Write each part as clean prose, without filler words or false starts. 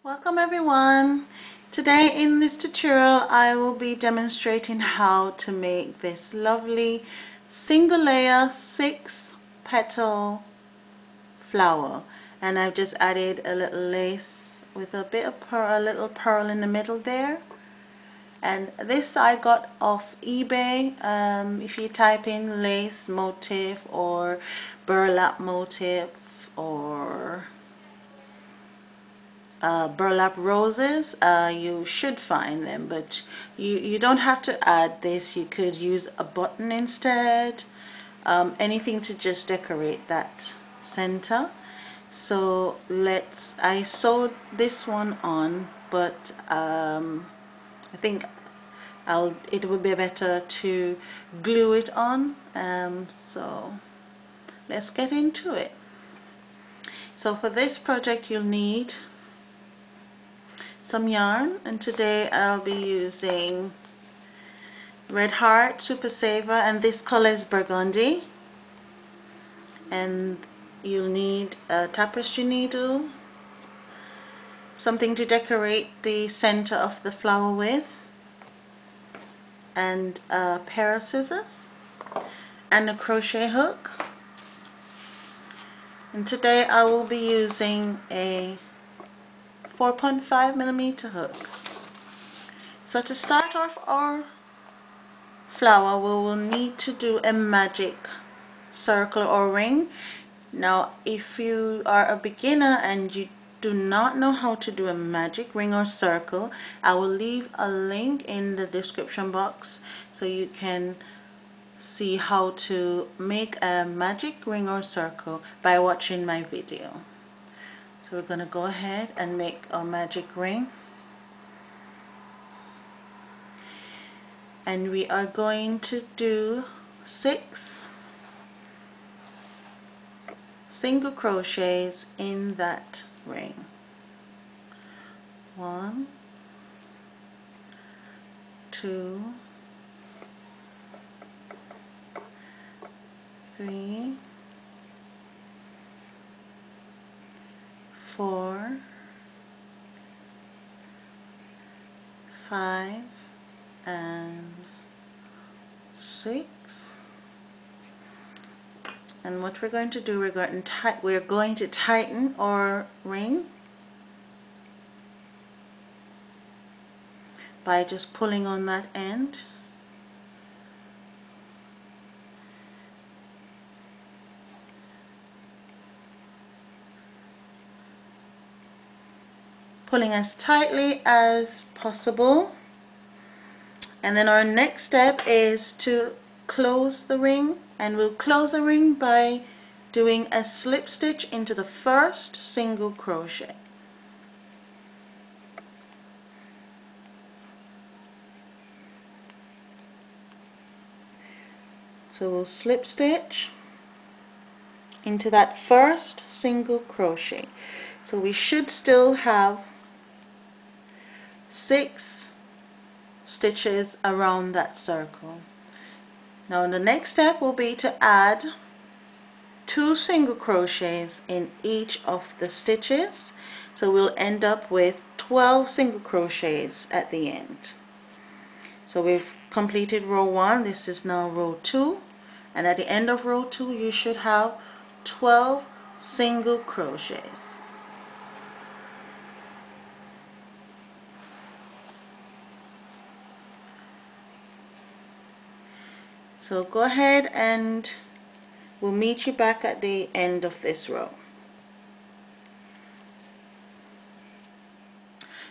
Welcome everyone. Today in this tutorial I will be demonstrating how to make this lovely single layer 6 petal flower, and I've just added a little lace with a bit of pearl, a little pearl in the middle there. And this I got off eBay. If you type in lace motif or burlap motif or burlap roses, you should find them, but you don't have to add this. You could use a button instead, anything to just decorate that center. So I sewed this one on, but I think it would be better to glue it on. So let's get into it. So for this project you'll need some yarn, and today I'll be using Red Heart Super Saver, and this color is burgundy. And you'll need a tapestry needle, something to decorate the center of the flower with, and a pair of scissors and a crochet hook. And today I will be using a 4.5mm hook. So to start off our flower, we will need to do a magic circle or ring. Now if you are a beginner and you do not know how to do a magic ring or circle, I will leave a link in the description box so you can see how to make a magic ring or circle by watching my video. So we're going to go ahead and make our magic ring, and we are going to do 6 single crochets in that ring. 1, 2, 3, 4, 5, and 6. And what we're going to do, we're going to tighten our ring by just pulling on that end. Pulling as tightly as possible. And then our next step is to close the ring, and we'll close the ring by doing a slip stitch into the first single crochet. So we'll slip stitch into that first single crochet. So we should still have 6 stitches around that circle. Now the next step will be to add 2 single crochets in each of the stitches, so we'll end up with 12 single crochets at the end. So we've completed row 1, this is now row 2, and at the end of row 2 you should have 12 single crochets. So go ahead and we'll meet you back at the end of this row.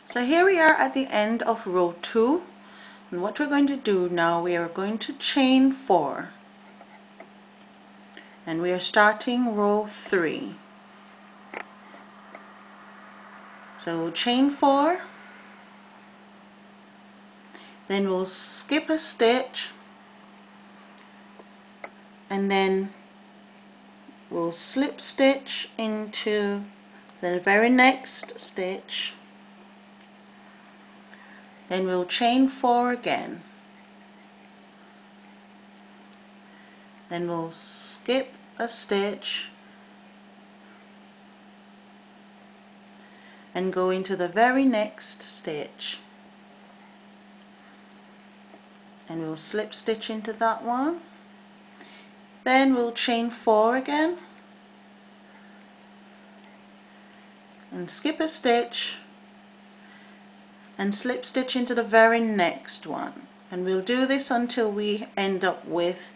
So here we are at the end of row 2, and what we're going to do now, we are going to chain 4, and we are starting row 3. So chain 4, then we'll skip a stitch, and then we'll slip stitch into the very next stitch, then we'll chain 4 again, then we'll skip a stitch, and go into the very next stitch, and we'll slip stitch into that one. Then we'll chain 4 again and skip a stitch and slip stitch into the very next one, and we'll do this until we end up with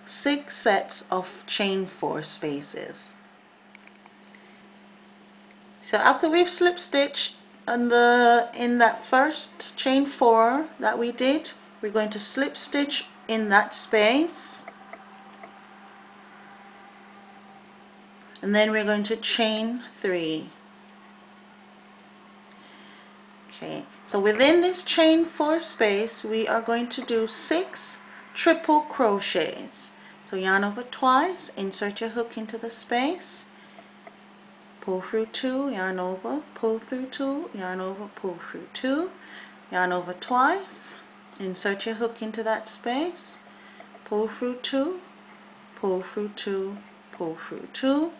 6 sets of chain 4 spaces. So after we've slip stitched in that first chain 4 that we did, we're going to slip stitch in that space, and then we're going to chain 3. Okay, so within this chain 4 space we are going to do 6 triple crochets. So yarn over twice, insert your hook into the space, pull through 2, yarn over, pull through 2, yarn over, pull through 2, yarn over twice, insert your hook into that space, pull through 2, pull through 2, pull through 2,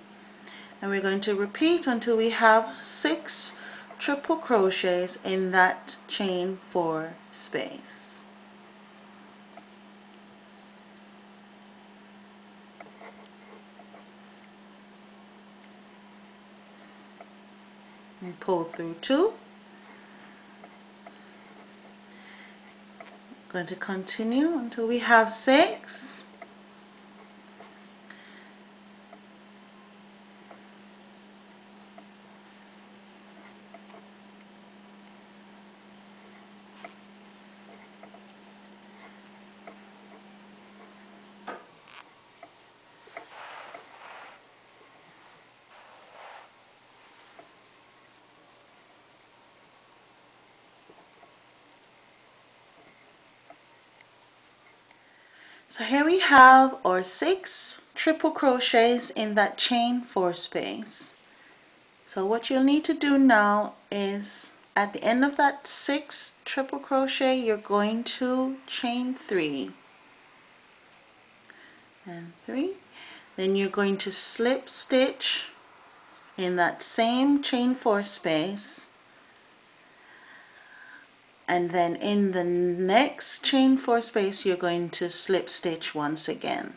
and we're going to repeat until we have 6 triple crochets in that chain 4 space. And pull through 2. Going to continue until we have 6. So here we have our 6 triple crochets in that chain 4 space. So what you'll need to do now is at the end of that 6 triple crochet you're going to chain 3 and 3. Then you're going to slip stitch in that same chain 4 space, and then in the next chain 4 space you're going to slip stitch once again.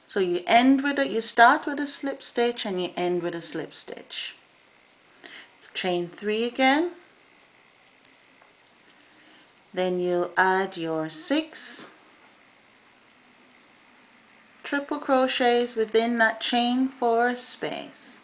So you start with a slip stitch and you end with a slip stitch. Chain 3 again, then you'll add your 6 triple crochets within that chain 4 space.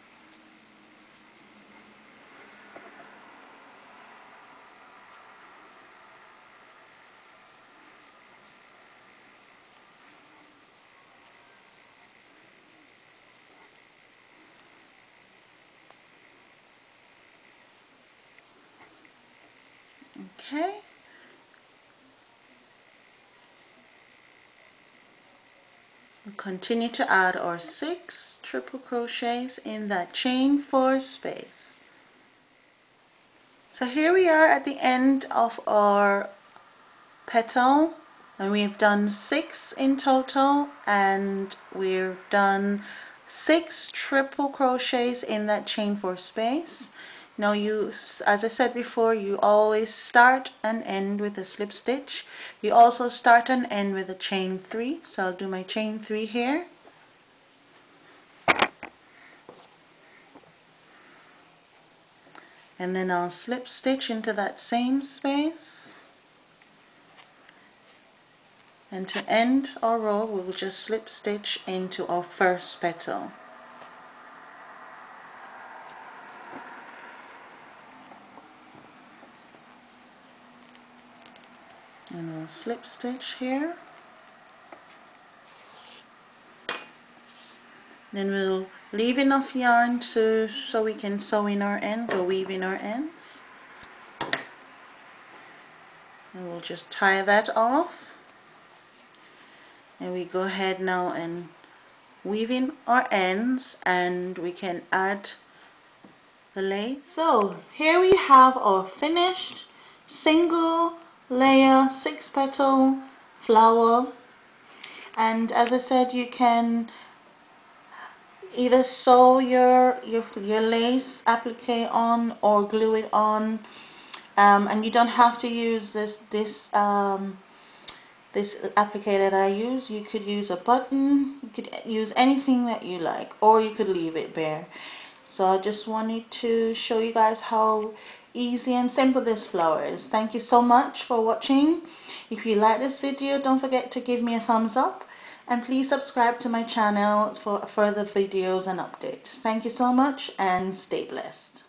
Okay, we'll continue to add our 6 triple crochets in that chain 4 space. So here we are at the end of our petal, and we've done 6 in total, and we've done 6 triple crochets in that chain 4 space. Now as I said before, you always start and end with a slip stitch. You also start and end with a chain 3. So I'll do my chain 3 here. And then I'll slip stitch into that same space. And to end our row, we'll just slip stitch into our first petal. And we'll slip stitch here. Then we'll leave enough yarn so we can sew in our ends or weave in our ends. And we'll just tie that off. And we go ahead now and weave in our ends, and we can add the lace. So here we have our finished single layer 6 petal flower, and as I said, you can either sew your lace applique on or glue it on, and you don't have to use this applique that I use. You could use a button, you could use anything that you like, or you could leave it bare. So I just wanted to show you guys how easy and simple this flower is. Thank you so much for watching. If you like this video, don't forget to give me a thumbs up, and please subscribe to my channel for further videos and updates. Thank you so much, and stay blessed.